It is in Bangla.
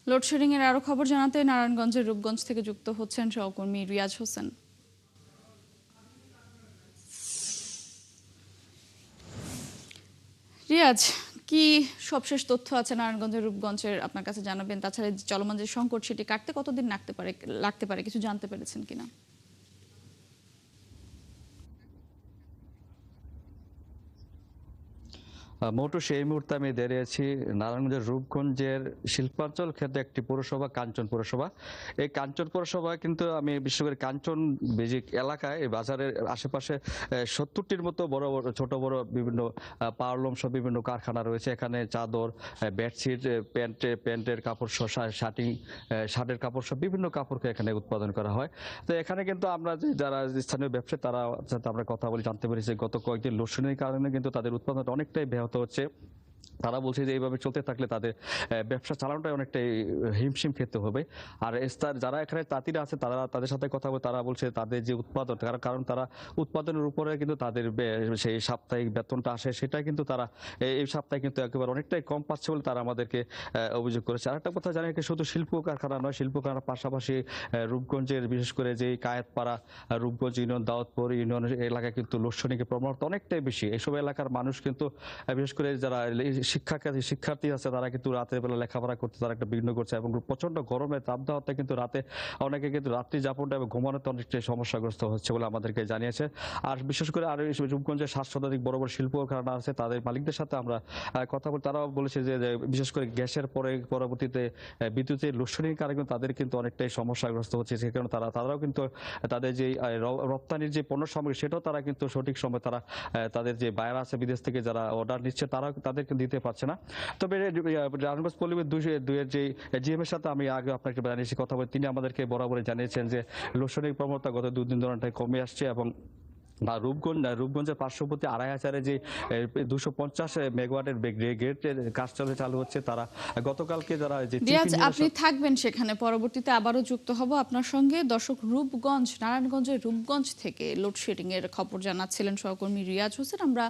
লোডশেডিং এর আরো খবর জানাতে নারায়ণগঞ্জের রূপগঞ্জ থেকে যুক্ত হচ্ছেন সহকর্মী রিয়াজ হোসেন। রিয়াজ, কি সবশেষ তথ্য আছে নারায়ণগঞ্জের রূপগঞ্জের আপনার কাছে জানাবেন? তাছাড়া চলমান যে সংকট সেটি কাটতে কতদিন লাগতে পারে কিছু জানতে পেরেছেন কিনা? মোটু সেই মুহূর্তে আমি দাঁড়িয়ে আছি নারায়ণগঞ্জের রূপগঞ্জের শিল্পাঞ্চল ক্ষেত্রে একটি পৌরসভা, কাঞ্চন পৌরসভা। এই কাঞ্চন পৌরসভা কিন্তু আমি বিশেষ করে কাঞ্চন বেজিক এলাকায় এই বাজারের আশেপাশে 70টির মতো বড় বড় ছোট বড় বিভিন্ন পাওয়ারলুম সব বিভিন্ন কারখানা রয়েছে। এখানে চাদর, বেডশিট, প্যান্টের কাপড়, শার্টিং, শার্টের কাপড় সব বিভিন্ন কাপড়কে এখানে উৎপাদন করা হয়। তো এখানে কিন্তু আমরা যারা স্থানীয় ব্যবসায়ী তারা সাথে আমরা কথা বলে জানতে পেরেছি গত কয়েকদিন লোডশেডিংয়ের কারণে কিন্তু তাদের উৎপাদনটা অনেকটাই ব্যাহত হচ্ছে। তারা বলছে যে এইভাবে চলতে থাকলে তাদের ব্যবসা চালানোটা অনেকটাই হিমশিম খেতে হবে। আর যারা এখানে তাঁতিরা আছে তারা তাদের সাথে কথা বলে তারা বলছে তাদের যে উৎপাদন, কারণ তারা উৎপাদনের উপরে কিন্তু তাদের সেই সাপ্তাহিক বেতনটা আসে, সেটা কিন্তু তারা এই সপ্তাহে কিন্তু একেবারে অনেকটাই কম পাচ্ছে বলে তারা আমাদেরকে অভিযোগ করেছে। আরেকটা কথা জানি, শুধু শিল্প কারখানা নয়, শিল্প কারখানার পাশাপাশি রূপগঞ্জের বিশেষ করে যে কায়েতপাড়া, রূপগঞ্জ ইউনিয়ন, দাউদপুর ইউনিয়ন এলাকায় কিন্তু লোডশেডিংয়ের প্রবণতা অনেকটাই বেশি। এসব এলাকার মানুষ কিন্তু বিশেষ করে যারা শিক্ষার্থী আছে তারা কিন্তু রাতের বেলা লেখাপড়া করতে তারা একটা বিঘ্ন করছে এবং প্রচন্ড গরমের তাপদাহতে কিন্তু রাতে অনেকে কিন্তু রাত্রি যাপনটা এবং ঘুমানোতে অনেকটাই সমস্যাগ্রস্ত হচ্ছে বলে আমাদেরকে জানিয়েছে। আর বিশেষ করে আর রূপগঞ্জের 7 শতাধিক বড় বড় শিল্প কারখানা আছে, তাদের মালিকদের সাথে আমরা কথা বলি। তারাও বলেছে যে বিশেষ করে গ্যাসের পরবর্তীতে বিদ্যুতের লোডশেডিং কারণে কিন্তু তাদের কিন্তু অনেকটাই সমস্যাগ্রস্ত হচ্ছে। সে কারণে তারাও কিন্তু তাদের যে রপ্তানির যে পণ্য সামগ্রী সেটাও তারা কিন্তু সঠিক সময় তারা তাদের যে বায়ার আছে বিদেশ থেকে যারা অর্ডার নিচ্ছে তারা তাদেরকে দিতে পারছে না। তবে নারায়ণগঞ্জ পল্লীবিদ্যুৎ দুইয়ের যে জিএম এর সাথে আমি আগে আপনাকে জানিয়েছি কথা বলে, তিনি আমাদেরকে বরাবরই জানিয়েছেন যে লোডশেডিং প্রবণতা গত 2 দিন ধরে কমে আসছে এবং রূপগঞ্জের পার্শ্ববর্তী 2,500 যে 250 মেগাওয়াটের গ্রেডের কাজ চালু হচ্ছে। তারা গতকালকে যারা যে রিয়াজ, আপনি থাকবেন সেখানে, পরবর্তীতে আবারও যুক্ত হব আপনার সঙ্গে। দর্শক, নারায়ণগঞ্জের রূপগঞ্জ থেকে লোডশেডিং এর খবর জানাচ্ছিলেন সহকর্মী রিয়াজ হোসেন। আমরা